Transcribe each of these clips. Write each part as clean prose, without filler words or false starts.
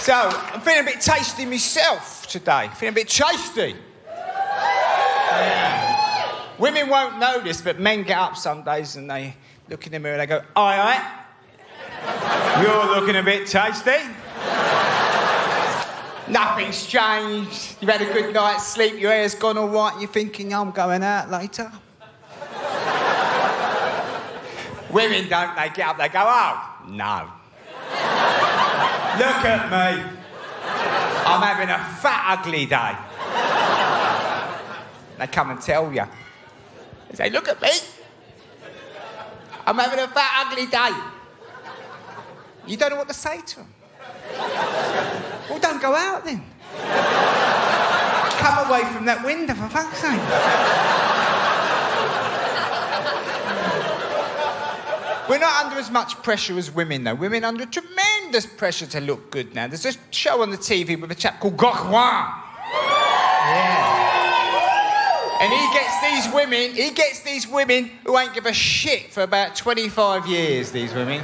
So, I'm feeling a bit tasty myself today. Feeling a bit tasty. Yeah. Women won't know this, but men get up some days and they look in the mirror and they go, aye. You're looking a bit tasty. Nothing's changed. You've had a good night's sleep, your hair's gone all right, you're thinking, I'm going out later. Women don't, they get up, they go, oh, no. Look at me. I'm having a fat, ugly day. They come and tell you. They say, look at me. I'm having a fat, ugly day. You don't know what to say to them. Well, don't go out then. Come away from that window, for fuck's sake. We're not under as much pressure as women, though. Women are under tremendous pressure to look good now. There's a show on the TV with a chap called Chowdhry. Yeah. And he gets these women who ain't give a shit for about 25 years, these women.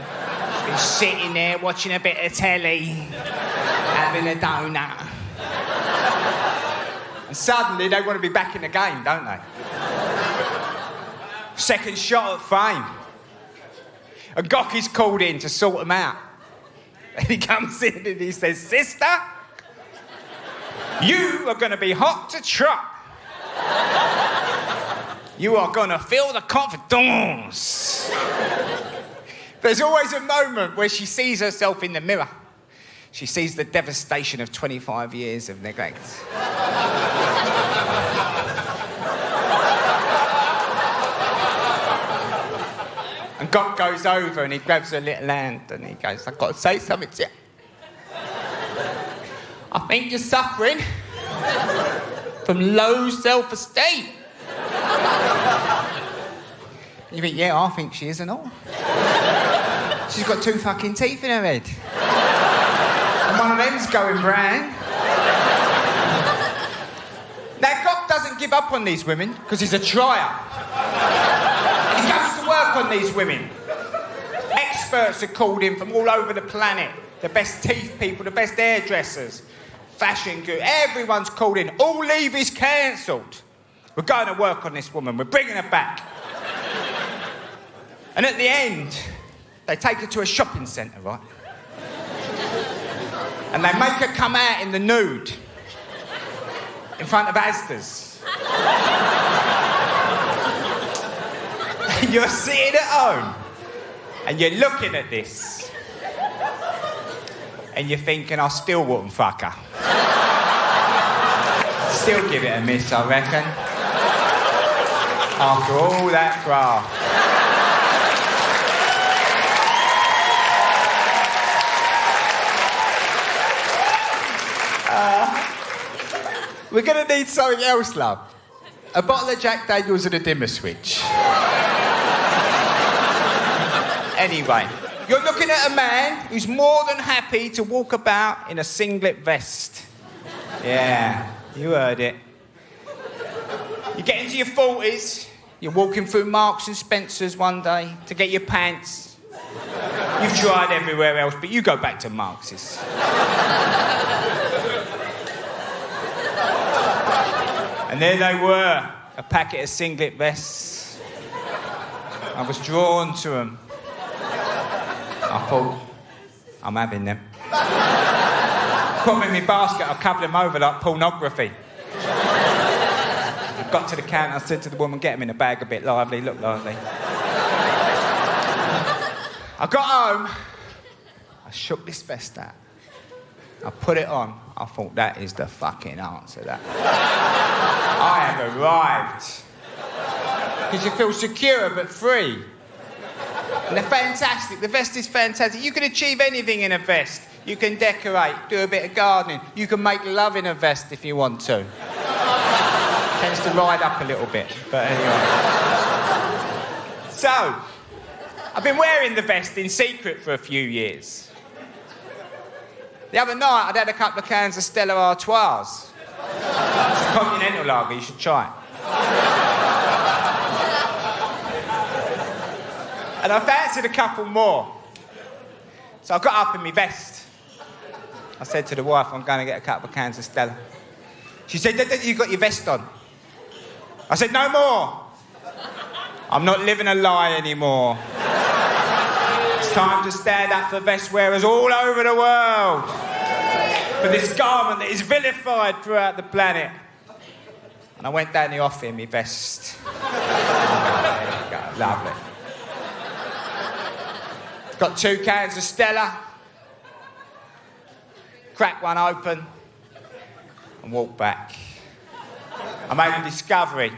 Been sitting there watching a bit of telly, having a donut. And suddenly they want to be back in the game, don't they? Second shot at fame. A Gocky's called in to sort them out. And he comes in and he says, sister, you are going to be hot to trot. You are going to feel the confidence. There's always a moment where she sees herself in the mirror. She sees the devastation of 25 years of neglect. And God goes over and he grabs her little hand and he goes, I've got to say something to you. I think you're suffering from low self-esteem. You think, yeah, I think she is and all. She's got 2 fucking teeth in her head. And one of them's going brown. Now, God doesn't give up on these women because he's a trier. He goes to work on these women. Experts are called in from all over the planet. The best teeth people, the best hairdressers, fashion gurus. Everyone's called in. All leave is cancelled. We're going to work on this woman. We're bringing her back. And at the end, they take her to a shopping centre, right? And they make her come out in the nude in front of Asda's. And you're sitting at home and you're looking at this and you're thinking, I still wouldn't fuck her. Still give it a miss, I reckon. After all that graft. We're going to need something else, love. A bottle of Jack Daniels and a dimmer switch. Anyway, you're looking at a man who's more than happy to walk about in a singlet vest. Yeah, you heard it. You get into your 40s, you're walking through Marks and Spencer's one day to get your pants. You've tried everywhere else, but you go back to Marx's. And there they were, a packet of singlet vests. I was drawn to them. I thought, I'm having them. Put them in my basket, I covered them over like pornography. I got to the counter, I said to the woman, get them in a bag a bit lively, look lively. I got home, I shook this vest out. I put it on, I thought, that is the fucking answer, that. I have arrived. Because you feel secure but free. And they're fantastic. The vest is fantastic. You can achieve anything in a vest. You can decorate, do a bit of gardening. You can make love in a vest if you want to. Tends to ride up a little bit, but anyway. So, I've been wearing the vest in secret for a few years. The other night, I'd had a couple of cans of Stella Artois. It's a continental lager, you should try it. And I fancied a couple more. So I got up in my vest. I said to the wife, I'm going to get a couple of cans of Stella. She said, you got your vest on. I said, no more. I'm not living a lie anymore. It's time to stand up for vest wearers all over the world. For this garment that is vilified throughout the planet. And I went down the off in my vest. There you go, lovely. Got 2 cans of Stella. Cracked one open and walked back. I made a discovery.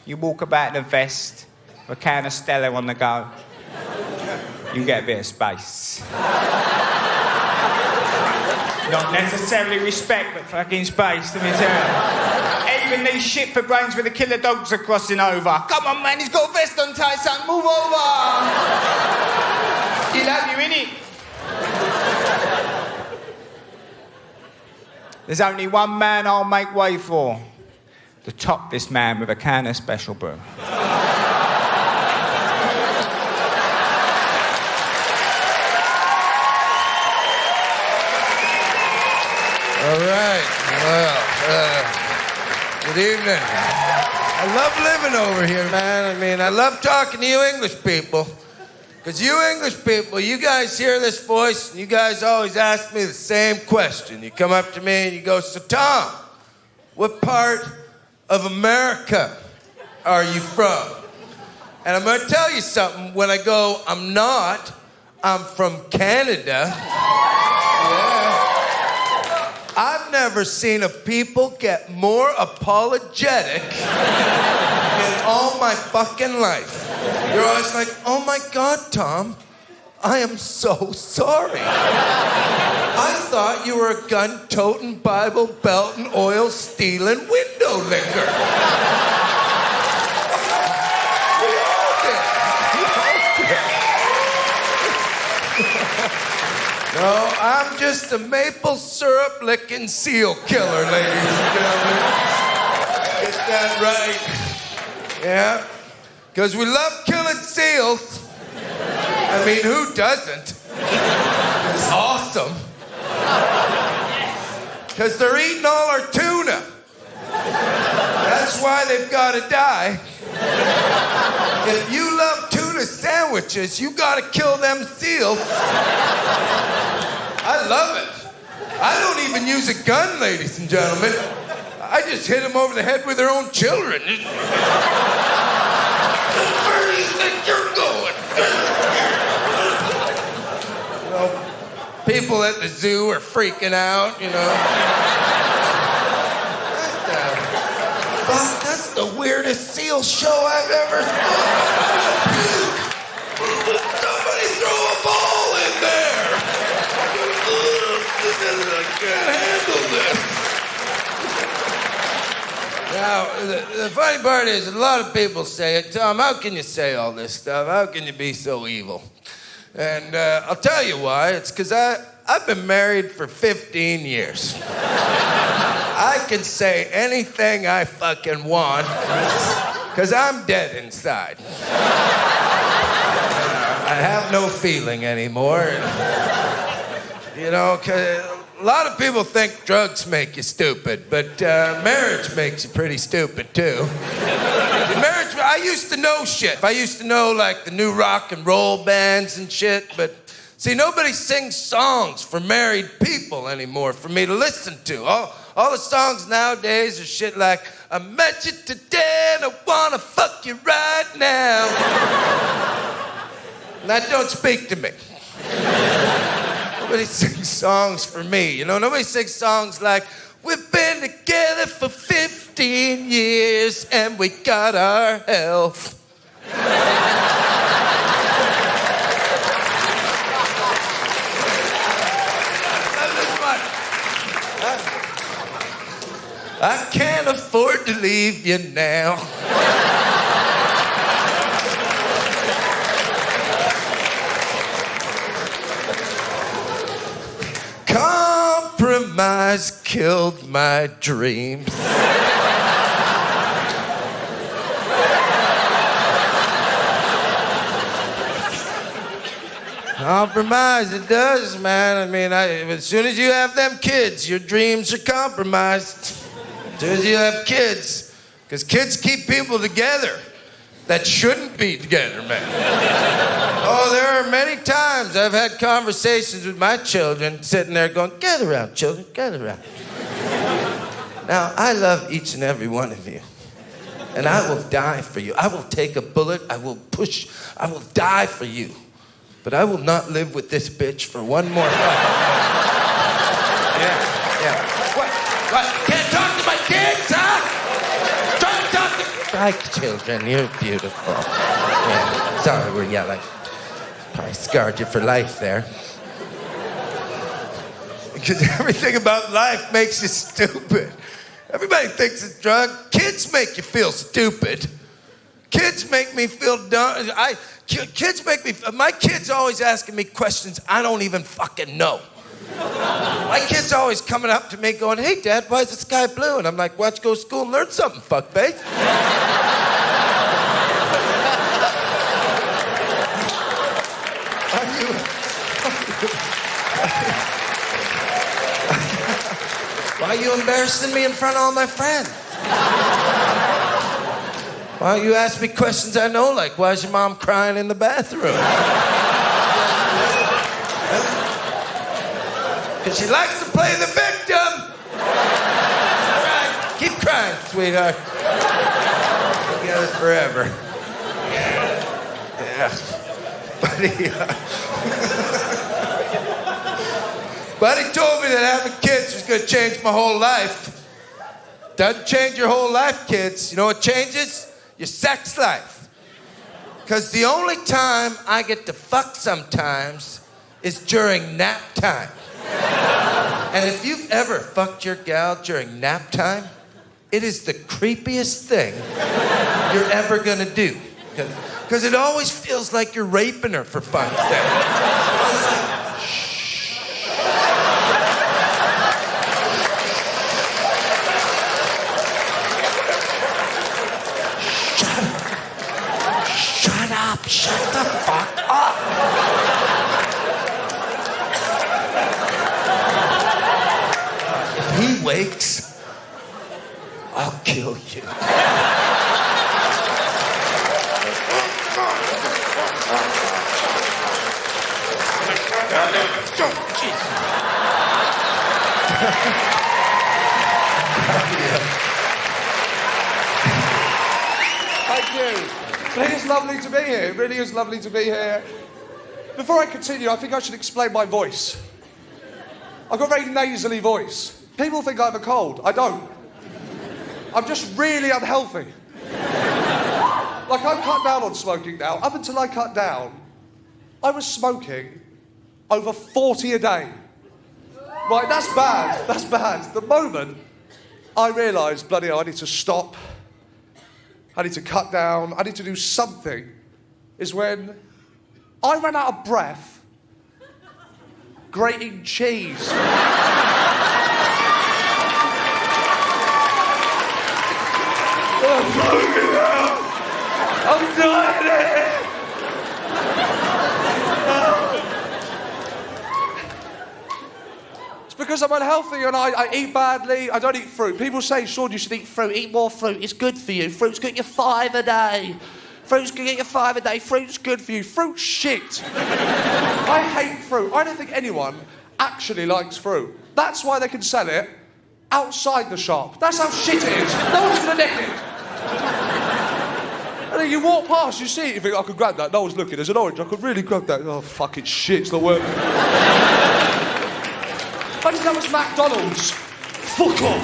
You walk about in a vest with a can of Stella on the go, you get a bit of space. Not necessarily respect, but fucking space, let me tell you. Even these shit brains with the killer dogs are crossing over. Come on, man, he's got a vest on tight, son, move over. He'll have you, innit? There's only one man I'll make way for. To top this man with a can of special brew. All right. Well, good evening. I love living over here, man. I mean, I love talking to you English people. Because you English people, you guys hear this voice, and you guys always ask me the same question. You come up to me and you go, so Tom, what part of America are you from? And I'm going to tell you something. When I go, I'm not. I'm from Canada. Yeah. I've never seen a people get more apologetic in all my fucking life. You're always like, oh my God, Tom, I am so sorry. I thought you were a gun-toting, Bible-belting, oil-stealing window licker. We all did. No, I'm just a maple syrup-licking seal killer, ladies and gentlemen. Get that right. Yeah. Because we love killing seals. I mean, who doesn't? It's awesome. Because they're eating all our tuna. That's why they've got to die. If you love tuna sandwiches, you got to kill them seals. I love it. I don't even use a gun, ladies and gentlemen. I just hit them over the head with their own children. Where do you think you're going? You know, people at the zoo are freaking out, you know. What the fuck? That's the weirdest seal show I've ever seen. Somebody throw a ball in there. I can't handle this. Now, the funny part is, a lot of people say it, Tom, how can you say all this stuff? How can you be so evil? And I'll tell you why. It's because I've been married for 15 years. I can say anything I fucking want because I'm dead inside. I have no feeling anymore. You know, 'cause a lot of people think drugs make you stupid, but marriage makes you pretty stupid, too. Marriage, I used to know shit. I used to know, like, the new rock and roll bands and shit, but, see, nobody sings songs for married people anymore for me to listen to. All the songs nowadays are shit like, I met you today and I wanna fuck you right now. And that don't speak to me. Nobody sings songs for me, you know? Nobody sings songs like, we've been together for 15 years and we got our health. I can't afford to leave you now. Compromise killed my dreams. Compromise, it does, man. I mean, as soon as you have them kids, your dreams are compromised. As soon as you have kids. Because kids keep people together that shouldn't be together, man. Oh, there are many times I've had conversations with my children sitting there going, gather around, children, gather around. Now, I love each and every one of you. And I will die for you. I will take a bullet. I will die for you. But I will not live with this bitch for one more fucking minute. Yeah. What? Can't talk to my kids, huh? Trying to talk to... Right, children, you're beautiful. Yeah. Sorry, we're yelling. Probably scarred you for life there. Because everything about life makes you stupid. Everybody thinks it's drug. Kids make you feel stupid. Kids make me feel dumb. My kids always asking me questions I don't even fucking know. My kids always coming up to me going, hey, Dad, why is the sky blue? And I'm like, why don't you go to school and learn something, fuckface? Why are you embarrassing me in front of all my friends? Why don't you ask me questions I know, like, why is your mom crying in the bathroom? Because she likes to play the victim. All right, keep crying, sweetheart. Together forever. Yeah. Buddy told me that having kids was going to change my whole life. Doesn't change your whole life, kids. You know what changes? Your sex life. Because the only time I get to fuck sometimes is during nap time. And if you've ever fucked your gal during nap time, it is the creepiest thing you're ever going to do. Because it always feels like you're raping her, for fuck's sake. Shut the fuck up! If he wakes, I'll kill you. Thank you. It is lovely to be here. It really is lovely to be here. Before I continue, I think I should explain my voice. I've got a very nasally voice. People think I have a cold. I don't. I'm just really unhealthy. Like, I've cut down on smoking now. Up until I cut down, I was smoking over 40 a day. Right, that's bad. That's bad. The moment I realised, bloody hell, I need to stop, I need to cut down, I need to do something, is when I ran out of breath grating cheese. I'm dying here. It's because I'm unhealthy and I eat badly. I don't eat fruit. People say, Seann, you should eat fruit. Eat more fruit. It's good for you. Fruit's good. Get 5 a day. Fruit's good. Get your 5 a day. Fruit's good for you. Fruit's shit. I hate fruit. I don't think anyone actually likes fruit. That's why they can sell it outside the shop. That's how shit it is. No one's gonna nick it. And then you walk past, you see it, you think, I could grab that. No one's looking. There's an orange. I could really grab that. Oh, fucking shit. It's not working. Imagine that was McDonald's. Fuck off.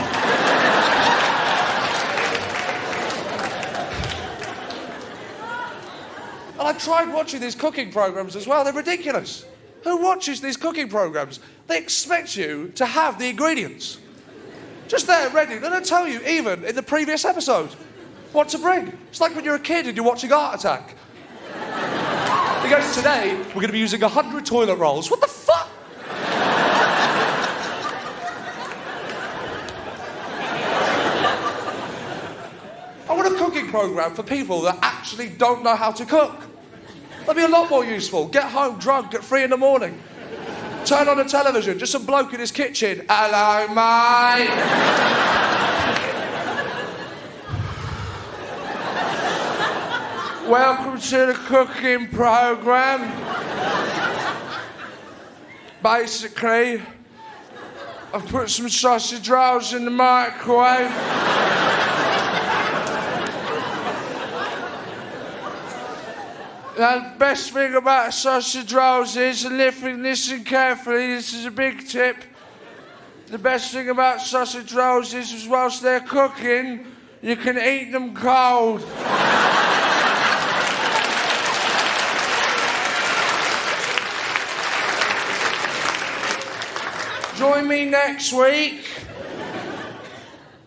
And I tried watching these cooking programmes as well. They're ridiculous. Who watches these cooking programmes? They expect you to have the ingredients. Just there, ready. They don't tell you, even in the previous episode, what to bring. It's like when you're a kid and you're watching Art Attack. He goes, today, we're going to be using 100 toilet rolls. What the fuck? I want a cooking programme for people that actually don't know how to cook. That'd be a lot more useful. Get home drunk at 3 a.m. Turn on the television, just some bloke in his kitchen. Hello, mate. Welcome to the cooking programme. Basically, I've put some sausage rolls in the microwave. The best thing about sausage rolls is, and listen carefully, this is a big tip. The best thing about sausage rolls is whilst they're cooking, you can eat them cold. Join me next week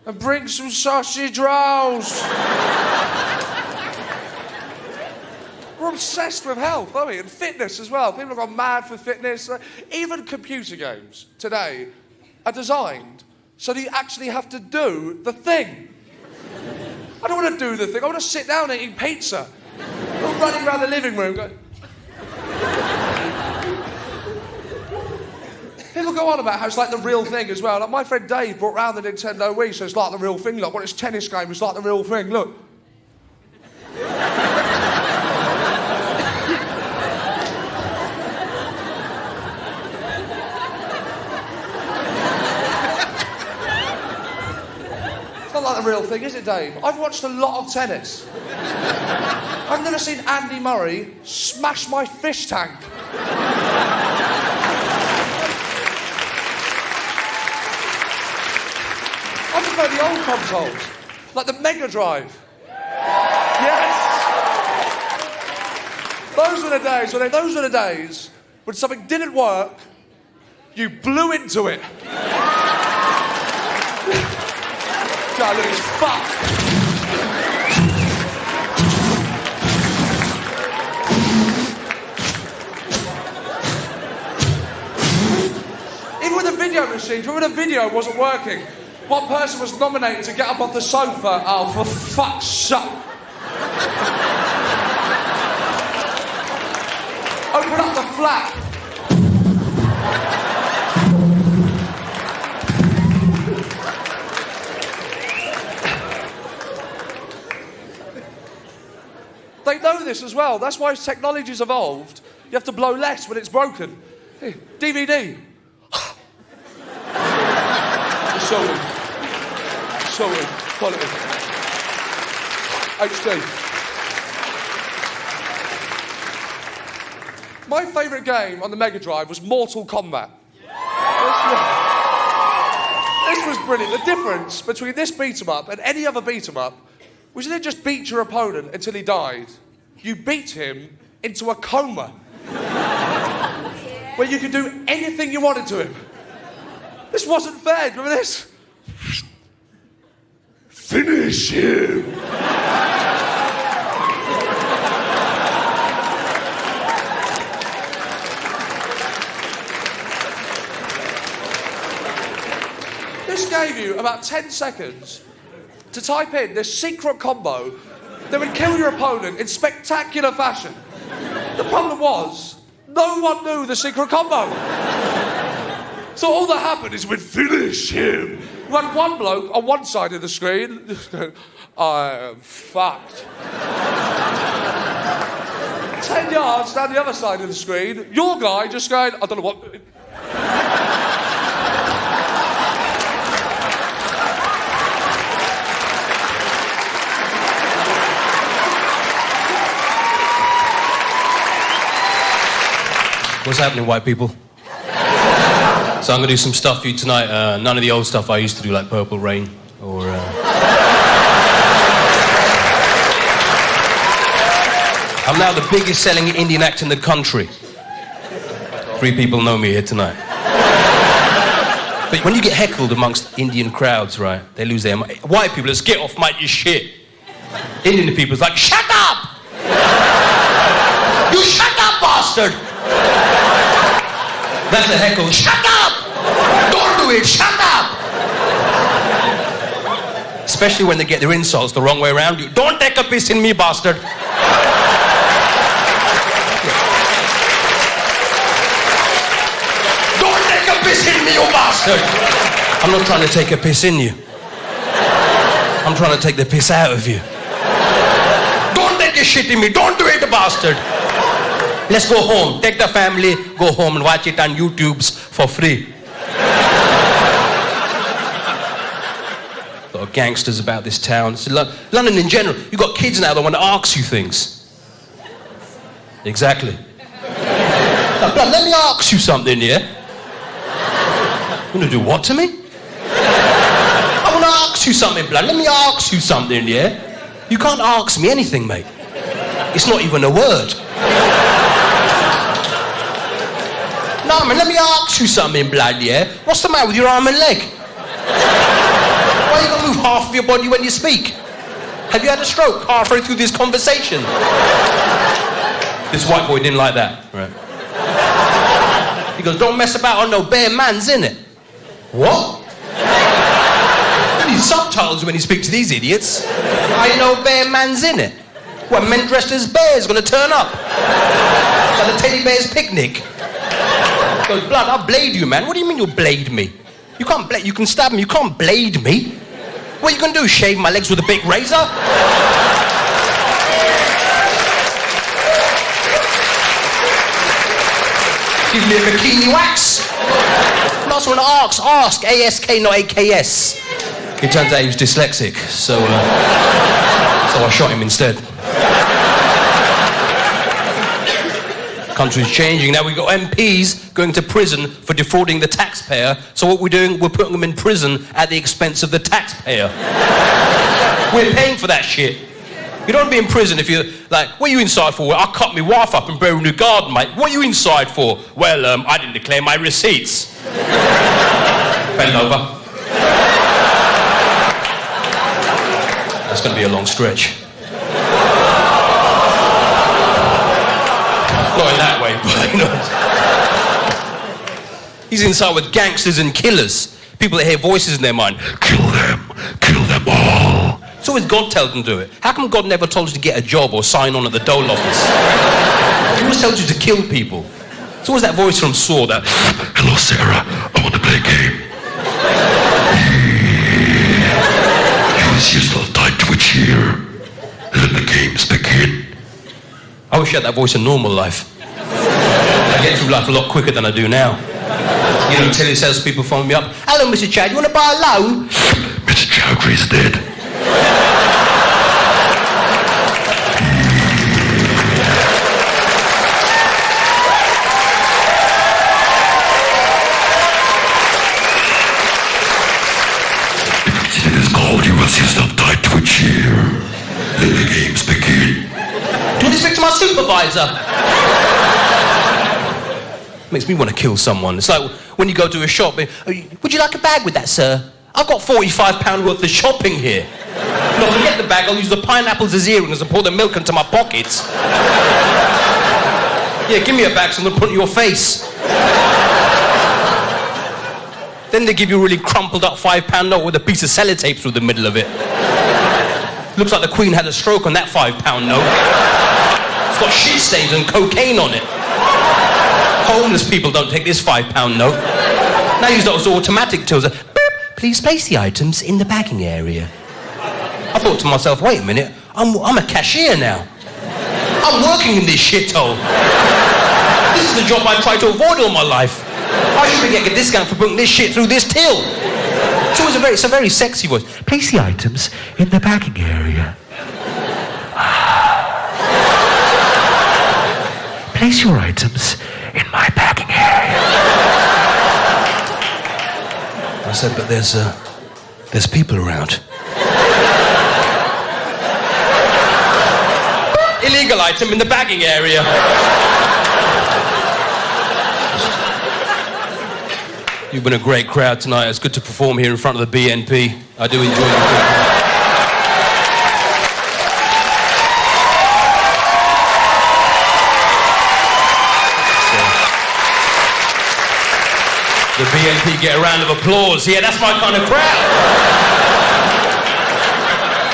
and bring some sausage rolls. We're obsessed with health, aren't we? And fitness as well. People have gone mad for fitness. Even computer games today are designed so that you actually have to do the thing. I don't want to do the thing. I want to sit down eating pizza. I'm running around the living room going... People go on about how it's like the real thing as well. Like my friend Dave brought round the Nintendo Wii, so it's like the real thing. Like, well, it's tennis game, it's like the real thing. Look. It's not like the real thing, is it, Dave? I've watched a lot of tennis. I've never seen Andy Murray smash my fish tank. I prefer the old consoles, like the Mega Drive. Yes! Those were the days when something didn't work, you blew into it. God, look, it's fucked. Even with the video machines, when the video wasn't working, one person was nominated to get up off the sofa. Oh, for fuck's sake. Open up the flap. They know this as well. That's why as technology's evolved, you have to blow less when it's broken. Hey, DVD. Solid, quality. HD. My favourite game on the Mega Drive was Mortal Kombat. This was brilliant. The difference between this beat-em-up and any other beat-em-up was you didn't just beat your opponent until he died. You beat him into a coma. Where you could do anything you wanted to him. This wasn't fair. Remember this? Finish him! This gave you about 10 seconds to type in this secret combo that would kill your opponent in spectacular fashion. The problem was, no one knew the secret combo. So all that happened is we'd finish him. We had one bloke on one side of the screen, just going, I am fucked. 10 yards down the other side of the screen, your guy just going, I don't know what... What's happening, white people? So I'm going to do some stuff for you tonight. None of the old stuff I used to do, like Purple Rain, or... I'm now the biggest selling Indian act in the country. 3 people know me here tonight. But when you get heckled amongst Indian crowds, right, they lose their mind. White people, let's get off, mate, you shit. Indian people's like, shut up! You shut up, bastard! That's a heckle. Shut up! Don't do it, shut up! Especially when they get their insults the wrong way around you. Don't take a piss in me, bastard! piss in me, you bastard! I'm not trying to take a piss in you. I'm trying to take the piss out of you. Don't take your shit in me. Don't do it, bastard. Let's go home. Take the family, go home and watch it on YouTube's for free. Lot of gangsters about this town. It's London in general. You've got kids now that want to ask you things. Exactly. Now, blood, let me ask you something, yeah? You want to do what to me? I want to ask you something, blood. Let me ask you something, yeah? You can't ask me anything, mate. It's not even a word. No, man, let me ask you something, blood, yeah? What's the matter with your arm and leg? Why are you going to move half of your body when you speak? Have you had a stroke halfway through this conversation? This white boy didn't like that. Right. He goes, don't mess about on no bare man's, innit? What? You need subtitles when you speak to these idiots. I know bare man's, innit? What, men dressed as bears gonna turn up? At the teddy bear's picnic? He goes, blood, I'll blade you, man. What do you mean you'll blade me? You can't blade, you can stab me, you can't blade me. What are you gonna do, shave my legs with a big razor? Give me a bikini wax. Last one, ask, A-S-K, not A-K-S. It turns out he was dyslexic, so I shot him instead. Country's changing. Now we've got MPs going to prison for defrauding the taxpayer. So what we're doing, we're putting them in prison at the expense of the taxpayer. We're paying for that shit. You don't want to be in prison if you're like, what are you inside for? Well, I cut my wife up and buried her in the garden, mate. What are you inside for? Well, I didn't declare my receipts. Bend over. That's going to be a long stretch. Not in that way, but you know. He's inside with gangsters and killers. People that hear voices in their mind. Kill them all. It's always God tells them to do it. How come God never told you to get a job or sign on at the dole office? He always tells you to kill people. It's always that voice from Saw that, hello Sarah, I want to play a game. Use your little tight twitch here, and let the games begin. I wish I had that voice in normal life. I get through life a lot quicker than I do now. You know, telesales people phone me up. Hello, Mr. Chad, you want to buy a loan? Mr. Chowdhry's dead. If it is called, you will see yourself die to a chair. Let the games begin. Do you speak to my supervisor? Makes me want to kill someone. It's like when you go to a shop, would you like a bag with that, sir? I've got £45 worth of shopping here. No, forget the bag, I'll use the pineapples as earrings and pour the milk into my pockets. Yeah, give me a bag so I'm going to put it in your face. Then they give you a really crumpled up £5 note with a piece of sellotape through the middle of it. Looks like the Queen had a stroke on that £5 note. It's got shit stains and cocaine on it. Homeless people don't take this £5 note. Now use those automatic tills. Please place the items in the bagging area. I thought to myself, wait a minute, I'm a cashier now. I'm working in this shithole. This is the job I tried to avoid all my life. I should be getting a discount for putting this shit through this till. It's a very sexy voice. Place the items in the bagging area. Place your items in my bagging area. I said, but there's people around. Illegal item in the bagging area. You've been a great crowd tonight. It's good to perform here in front of the BNP. I do enjoy your company. The BNP get a round of applause. Yeah, that's my kind of crowd.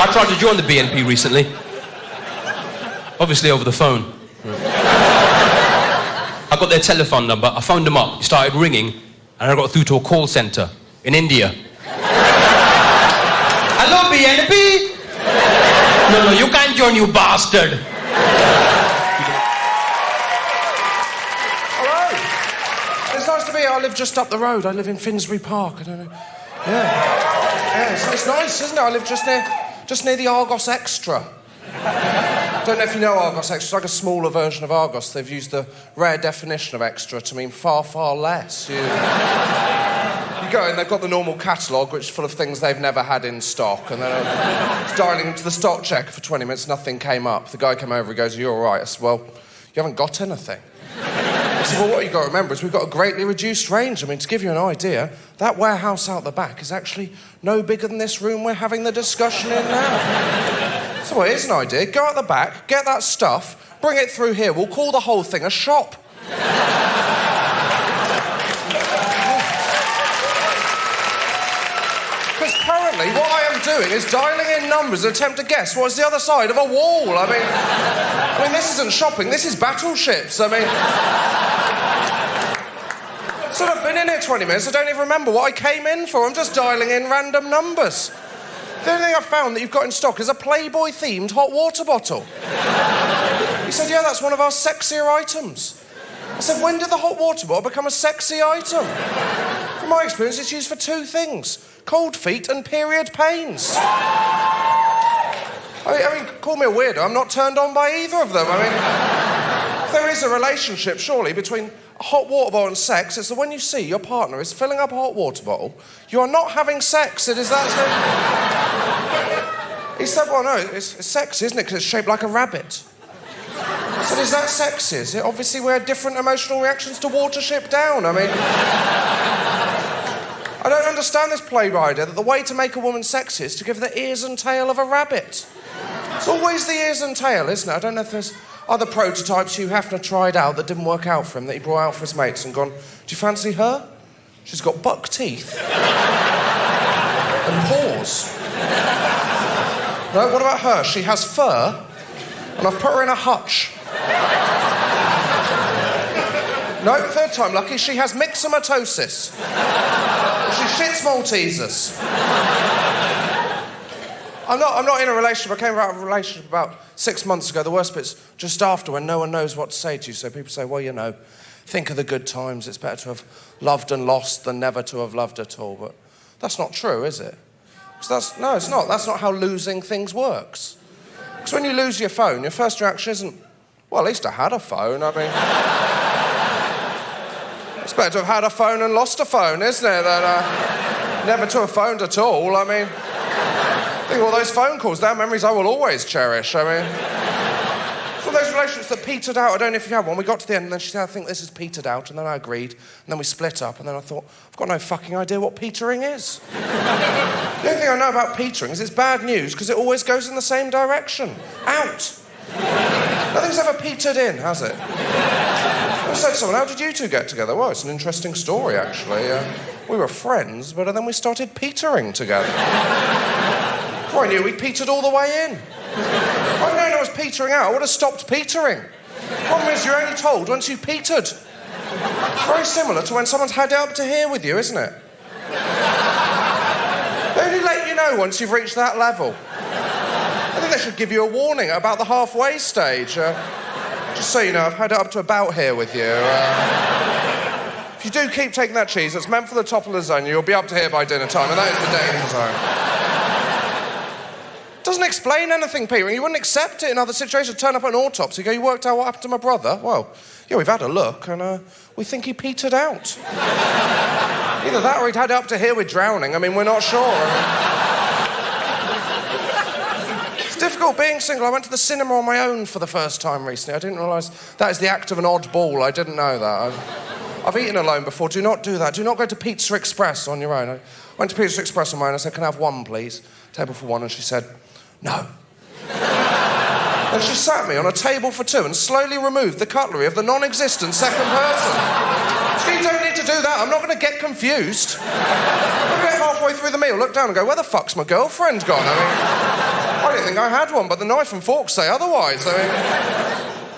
I tried to join the BNP recently. Obviously over the phone. I got their telephone number. I phoned them up. It started ringing. And I got through to a call centre in India. Hello, BNP? No, you can't join, you bastard. It's nice to be here. I live just up the road. I live in Finsbury Park. I don't know. Yeah, it's nice, isn't it? I live just near the Argos Extra. Don't know if you know Argos Extra. It's like a smaller version of Argos. They've used the rare definition of extra to mean far, far less. You go in, they've got the normal catalogue, which is full of things they've never had in stock, and then I was dialing into the stock checker for 20 minutes, nothing came up. The guy came over, he goes, "Are you all right?" I said, "Well, you haven't got anything." I said, "Well, what you've got to remember is we've got a greatly reduced range. I mean, to give you an idea, that warehouse out the back is actually no bigger than this room we're having the discussion in now." So, well, here's an idea. Go out the back, get that stuff, bring it through here. We'll call the whole thing a shop. Because currently, what I am doing is dialing in numbers and attempt to guess what's the other side of a wall. I mean, this isn't shopping, this is battleships. I mean... So I've been in here 20 minutes, I don't even remember what I came in for. I'm just dialing in random numbers. The only thing I've found that you've got in stock is a Playboy-themed hot water bottle. He said, "Yeah, that's one of our sexier items." I said, "When did the hot water bottle become a sexy item?" From my experience, it's used for two things: cold feet and period pains. I mean, call me a weirdo, I'm not turned on by either of them. I mean, if there is a relationship, surely, between a hot water bottle and sex, it's that when you see your partner is filling up a hot water bottle, you are not having sex. It is that... He said, "Well, no, it's sexy, isn't it? Because it's shaped like a rabbit." I said, "Is that sexy? Is it? Obviously, we had different emotional reactions to Watership Down. I mean... I don't understand this Playboy idea that the way to make a woman sexy is to give her the ears and tail of a rabbit. It's always the ears and tail, isn't it? I don't know if there's other prototypes Hugh Hefner tried out that didn't work out for him, that he brought out for his mates and gone, "Do you fancy her? She's got buck teeth and paws. No, what about her? She has fur, and I've put her in a hutch. No, third time lucky, she has myxomatosis. She shits Maltesers." I'm not in a relationship. I came out of a relationship about 6 months ago. The worst bit's just after, when no one knows what to say to you. So people say, "Well, you know, think of the good times. It's better to have loved and lost than never to have loved at all." But that's not true, is it? No, it's not. That's not how losing things works. Because when you lose your phone, your first reaction isn't, "Well, at least I had a phone." I mean... It's better to have had a phone and lost a phone, isn't it? Than never to have phoned at all. I mean... Think of all those phone calls, they're memories I will always cherish. I mean... It's one of those relationships that petered out. I don't know if you had one. We got to the end and then she said, "I think this has petered out." And then I agreed. And then we split up. And then I thought, I've got no fucking idea what petering is. The only thing I know about petering is it's bad news because it always goes in the same direction. Out. Nothing's ever petered in, has it? I said to someone, "How did you two get together?" "Well, it's an interesting story, actually. We were friends, but then we started petering together." Before I knew, we petered all the way in. If I'd known I was petering out, I would have stopped petering. The problem is, you're only told once you've petered. It's very similar to when someone's had it up to here with you, isn't it? They only let you know once you've reached that level. I think they should give you a warning at about the halfway stage. Just so you know, I've had it up to about here with you. If you do keep taking that cheese, it's meant for the top of the lasagna, you'll be up to here by dinner time, and that is the danger zone. Doesn't explain anything, Peter. You wouldn't accept it in other situations. Turn up at an autopsy, go, "You worked out what happened to my brother?" "Well, yeah, we've had a look, and we think he petered out." Either that or he'd had it up to here with drowning. I mean, we're not sure. It's difficult being single. I went to the cinema on my own for the first time recently. I didn't realise that is the act of an odd ball. I didn't know that. I've eaten alone before. Do not do that. Do not go to Pizza Express on your own. I went to Pizza Express on my own. I said, "Can I have one, please? Table for one." And she said, "No." And she sat me on a table for two and slowly removed the cutlery of the non-existent second person. So you don't need to do that. I'm not going to get confused. I'm going to get halfway through the meal, look down and go, "Where the fuck's my girlfriend gone?" I mean, I didn't think I had one, but the knife and fork say otherwise. I mean...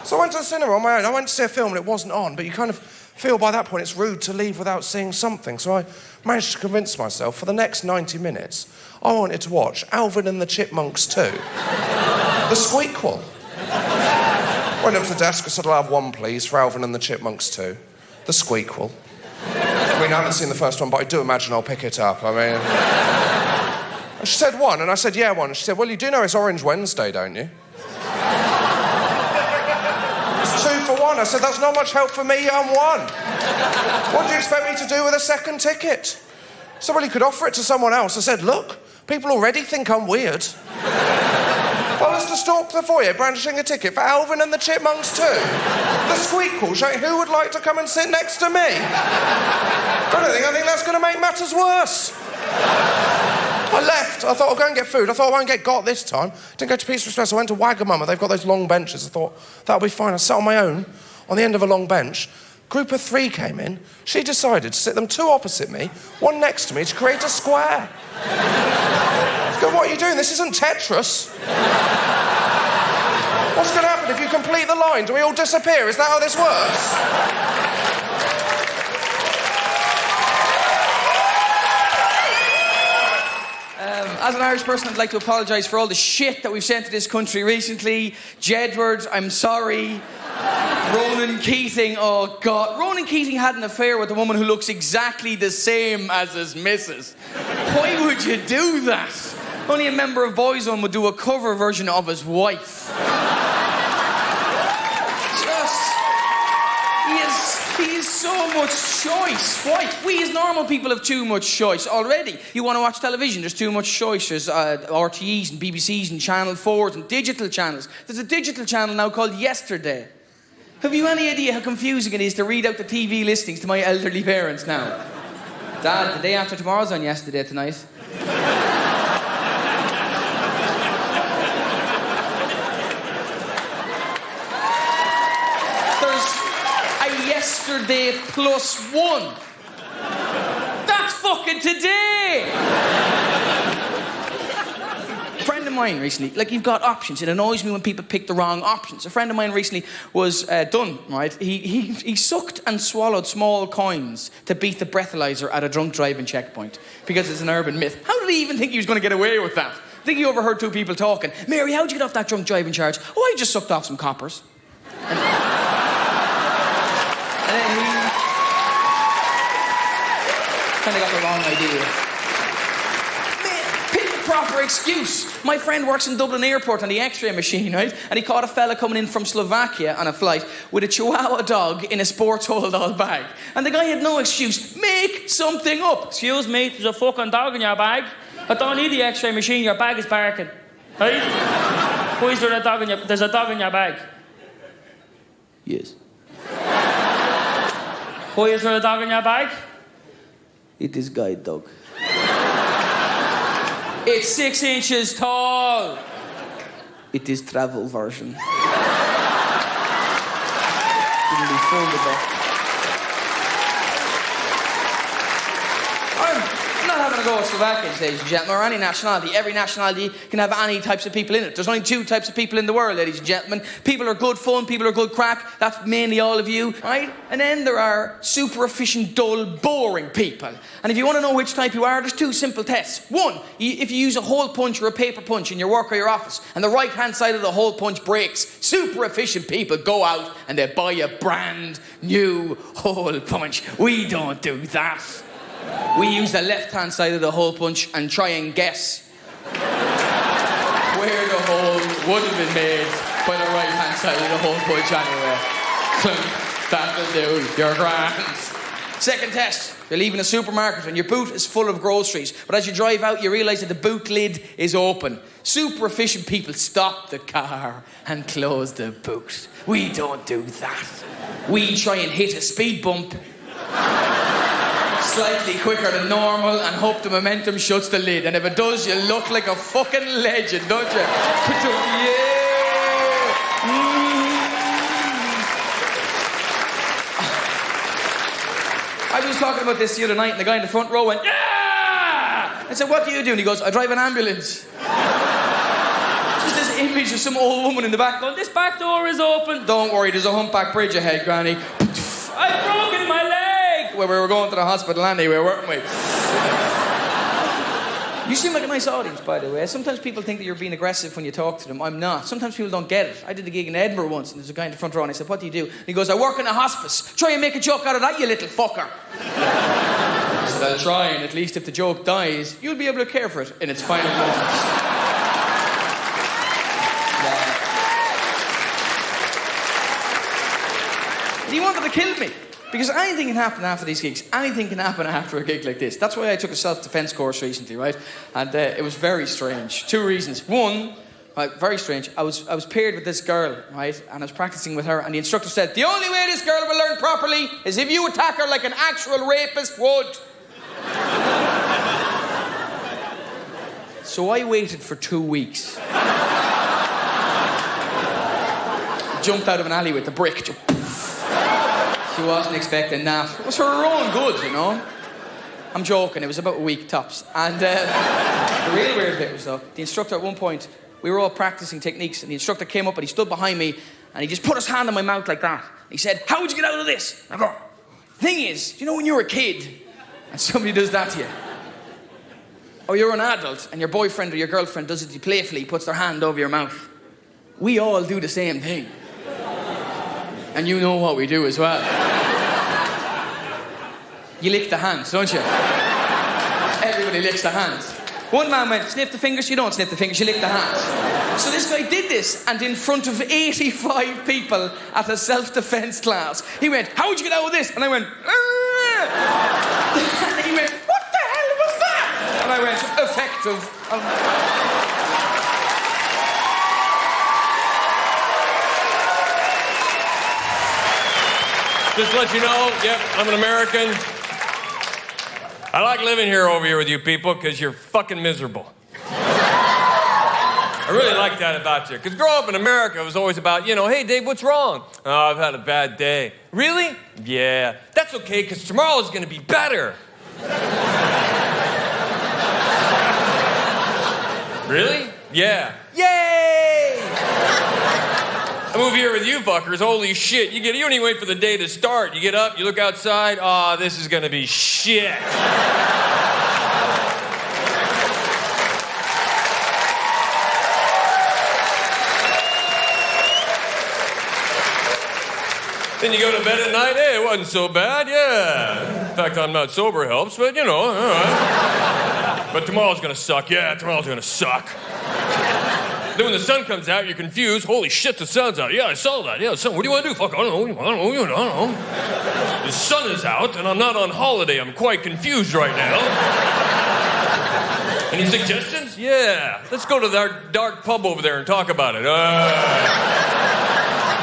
So I went to the cinema on my own. I went to see a film and it wasn't on, but you kind of feel by that point it's rude to leave without seeing something, so I managed to convince myself for the next 90 minutes I wanted to watch Alvin and the Chipmunks 2. The Squeakquel. Went up to the desk, I said, I'll have one, please, for Alvin and the Chipmunks 2. The Squeakquel. I mean, I haven't seen the first one, but I do imagine I'll pick it up. I mean... And she said, one, and I said, yeah, one. And she said, well, you do know it's Orange Wednesday, don't you? It's 2 for 1. I said, that's not much help for me, I'm 1. What do you expect me to do with a second ticket? Somebody could offer it to someone else. I said, look, people already think I'm weird. Well, let's just stalk the foyer, brandishing a ticket for Alvin and the Chipmunks 2. The Squeakquel, showing who would like to come and sit next to me. I think that's going to make matters worse. I left. I thought I'll go and get food. I thought I won't get got this time. Didn't go to Pizza Express. I went to Wagamama. They've got those long benches. I thought that'll be fine. I sat on my own on the end of a long bench. Group of 3 came in. She decided to sit them 2 opposite me, 1 next to me, to create a square. Go, what are you doing? This isn't Tetris. What's going to happen if you complete the line? Do we all disappear? Is that how this works? As an Irish person, I'd like to apologise for all the shit that we've sent to this country recently. Jedward, I'm sorry. Ronan Keating, oh God. Ronan Keating had an affair with a woman who looks exactly the same as his missus. Why would you do that? Only a member of Boyzone would do a cover version of his wife. He is so much choice. Why? We as normal people have too much choice already. You want to watch television, there's too much choice. There's RTEs and BBCs and Channel 4s and digital channels. There's a digital channel now called Yesterday. Have you any idea how confusing it is to read out the TV listings to my elderly parents now? Dad, the day after tomorrow's on Yesterday tonight. Yesterday +1. That's fucking today. A friend of mine recently, like, you've got options. It annoys me when people pick the wrong options. A friend of mine recently was done, right? He sucked and swallowed small coins to beat the breathalyzer at a drunk driving checkpoint because it's an urban myth. How did he even think he was going to get away with that? I think he overheard 2 people talking. Mary, how'd you get off that drunk driving charge? Oh, I just sucked off some coppers. And then he kind of got the wrong idea. Man, pick the proper excuse. My friend works in Dublin Airport on the X-ray machine, right? And he caught a fella coming in from Slovakia on a flight with a Chihuahua dog in a sports hold-all bag. And the guy had no excuse. Make something up. Excuse me, there's a fucking dog in your bag. I don't need the X-ray machine. Your bag is barking. Right? Why is there a dog in your... There's a dog in your bag. Yes. Why is there a dog in your bag? It is guide dog. It's 6 inches tall. It is travel version. It'll be foldable. I'm not having a go at Slovakians, ladies and gentlemen, or any nationality. Every nationality can have any types of people in it. There's only 2 types of people in the world, ladies and gentlemen. People are good fun, people are good crack. That's mainly all of you, right? And then there are super efficient, dull, boring people. And if you want to know which type you are, there's 2 simple tests. 1, if you use a hole punch or a paper punch in your work or your office, and the right-hand side of the hole punch breaks, super efficient people go out and they buy a brand new hole punch. We don't do that. We use the left-hand side of the hole punch and try and guess where the hole would have been made by the right-hand side of the hole punch anyway. That'll do. You're grand. Second test. You're leaving a supermarket and your boot is full of groceries. But as you drive out, you realise that the boot lid is open. Super efficient people stop the car and close the boot. We don't do that. We try and hit a speed bump slightly quicker than normal and hope the momentum shuts the lid. And if it does, you look like a fucking legend, don't you? Yeah! I was talking about this the other night and the guy in the front row went, yeah! I said, what do you do? And he goes, I drive an ambulance. Just this image of some old woman in the back going, this back door is open. Don't worry, there's a humpback bridge ahead, Granny. I've broken my Well, we were going to the hospital anyway, weren't we? You seem like a nice audience, by the way. Sometimes people think that you're being aggressive when you talk to them. I'm not. Sometimes people don't get it. I did a gig in Edinburgh once, and there's a guy in the front row, and I said, what do you do? And he goes, I work in a hospice. Try and make a joke out of that, you little fucker. I said, I'll try, and at least if the joke dies, you'll be able to care for it in its final moments. He wanted to kill me. Because anything can happen after these gigs. Anything can happen after a gig like this. That's why I took a self-defense course recently, right? And it was very strange. 2 reasons. One, very strange. I was paired with this girl, right? And I was practicing with her, and the instructor said, the only way this girl will learn properly is if you attack her like an actual rapist would. So I waited for 2 weeks. Jumped out of an alley with the brick. She wasn't expecting that. It was for her own good, you know. I'm joking, it was about a week tops. And the real weird bit was, though, the instructor at one point, we were all practicing techniques, and the instructor came up and he stood behind me, and he just put his hand on my mouth like that. He said, how would you get out of this? And I go, thing is, you know when you're a kid, and somebody does that to you, or you're an adult, and your boyfriend or your girlfriend does it to you playfully, puts their hand over your mouth. We all do the same thing. And you know what we do as well. You lick the hands, don't you? Everybody licks the hands. One man went, sniff the fingers. You don't sniff the fingers, you lick the hands. So this guy did this, and in front of 85 people at a self-defense class, he went, how would you get out of this? And I went, and he went, what the hell was that? And I went, effective. Just to let you know, yep, I'm an American. I like living here over here with you people because you're fucking miserable. I really like that about you. Because growing up in America, it was always about, you know, hey, Dave, what's wrong? Oh, I've had a bad day. Really? Yeah. That's okay because tomorrow's going to be better. Really? Yeah. Yay! I move here with you fuckers, holy shit. You don't even wait for the day to start. You get up, you look outside, this is gonna be shit. Then you go to bed at night, hey, it wasn't so bad, yeah. In fact, I'm not sober helps, but you know, all right. But tomorrow's gonna suck, yeah, tomorrow's gonna suck. Then when the sun comes out, you're confused. Holy shit, the sun's out. Yeah, I saw that. Yeah, the sun. What do you want to do? Fuck, I don't know. The sun is out, and I'm not on holiday. I'm quite confused right now. Any suggestions? Yeah. Let's go to the dark pub over there and talk about it.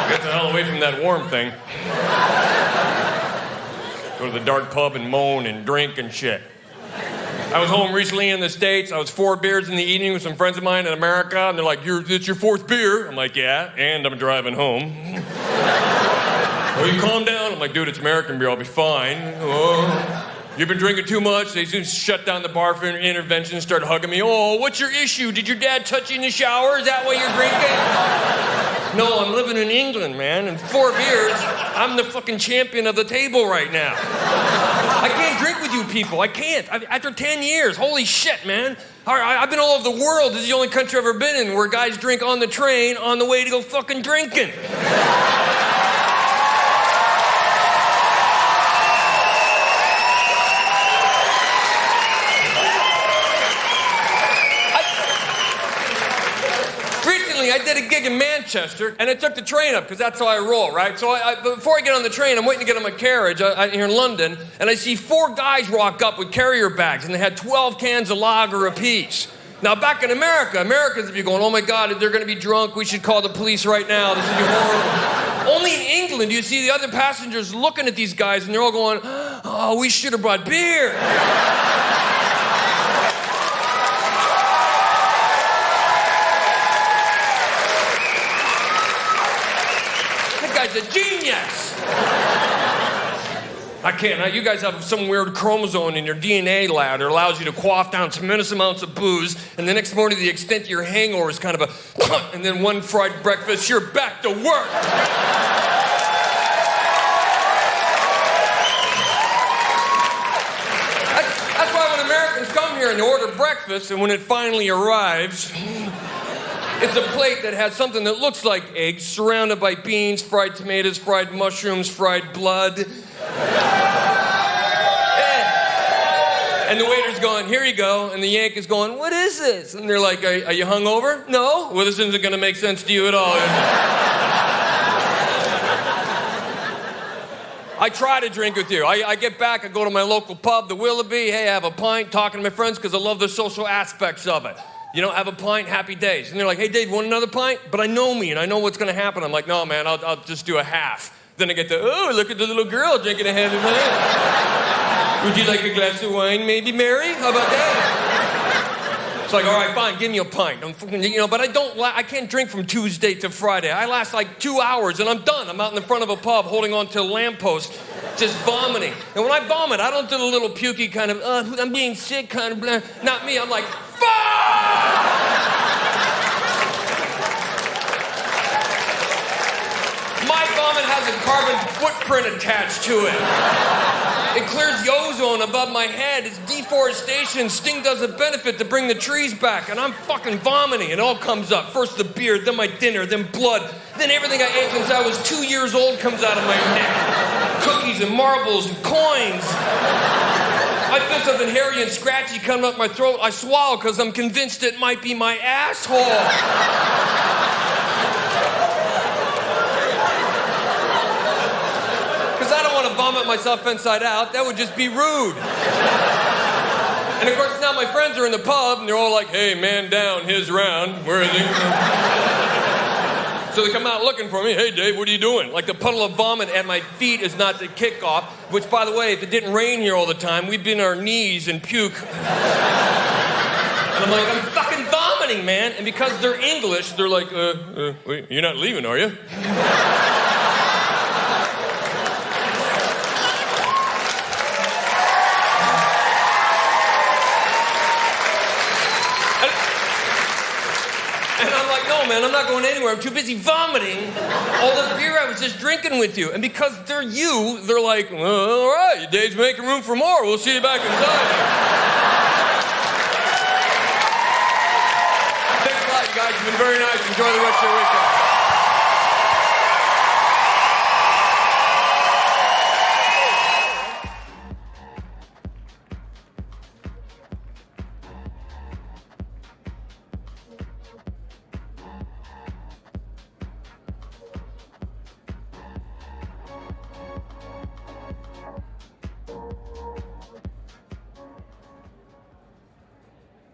Get the hell away from that warm thing. Go to the dark pub and moan and drink and shit. I was home recently in the States. I was 4 beers in the evening with some friends of mine in America, and they're like, it's your 4th beer? I'm like, yeah, and I'm driving home. Oh, you calm down? I'm like, dude, it's American beer, I'll be fine. Oh, you've been drinking too much? They soon shut down the bar for intervention and started hugging me. Oh, what's your issue? Did your dad touch you in the shower? Is that why you're drinking? No, I'm living in England, man, and 4 beers, I'm the fucking champion of the table right now. I can't drink with you people. I can't. After 10 years, holy shit, man. I've been all over the world. This is the only country I've ever been in where guys drink on the train on the way to go fucking drinking. I did a gig in Manchester, and I took the train up, because that's how I roll, right? So before I get on the train, I'm waiting to get on my carriage here in London, and I see 4 guys rock up with carrier bags, and they had 12 cans of lager apiece. Now, back in America, Americans would be going, oh my God, they're going to be drunk, we should call the police right now, this would be horrible. Only in England do you see the other passengers looking at these guys, and they're all going, oh, we should have brought beer. Guy's a genius. I can't. You guys have some weird chromosome in your DNA lab that allows you to quaff down tremendous amounts of booze, and the next morning, the extent of your hangover is kind of a, and then one fried breakfast, you're back to work. there and they order breakfast, and when it finally arrives, it's a plate that has something that looks like eggs, surrounded by beans, fried tomatoes, fried mushrooms, fried blood. And the waiter's going, here you go. And the Yank is going, what is this? And they're like, are you hungover? No? Well, this isn't going to make sense to you at all. I try to drink with you. I get back, I go to my local pub, the Willoughby. Hey, I have a pint, talking to my friends because I love the social aspects of it. You know, have a pint, happy days. And they're like, hey, Dave, want another pint? But I know me and I know what's going to happen. I'm like, no, man, I'll just do a half. Then I get the, oh, look at the little girl drinking a half of pint. Would you like a glass of wine, maybe, Mary? How about that? It's like, all right, fine, give me a pint. But I can't drink from Tuesday to Friday. I last like 2 hours and I'm done. I'm out in the front of a pub holding on to a lamppost, just vomiting. And when I vomit, I don't do the little pukey kind of, I'm being sick kind of, blah. Not me. I'm like, fuck! My vomit has a carbon footprint attached to it. It clears the ozone above my head. It's deforestation. Sting does a benefit to bring the trees back. And I'm fucking vomiting. It all comes up. First the beer, then my dinner, then blood. Then everything I ate since I was 2 years old comes out of my neck. Cookies and marbles and coins. I feel something hairy and scratchy coming up my throat. I swallow because I'm convinced it might be my asshole. Vomit myself inside out, that would just be rude. And of course now my friends are in the pub and they're all like, hey, man down, his round, where is he? So they come out looking for me, hey Dave, what are you doing? Like the puddle of vomit at my feet is not the kickoff, which by the way, if it didn't rain here all the time, we'd be on our knees and puke. And I'm like, I'm fucking vomiting, man. And because they're English, they're like, wait, you're not leaving, are you? Man, I'm not going anywhere. I'm too busy vomiting all the beer I was just drinking with you. And because they're you, they're like, well, all right, Dave's making room for more. We'll see you back inside. Thanks a lot, you guys. You've been very nice. Enjoy the rest of your weekend.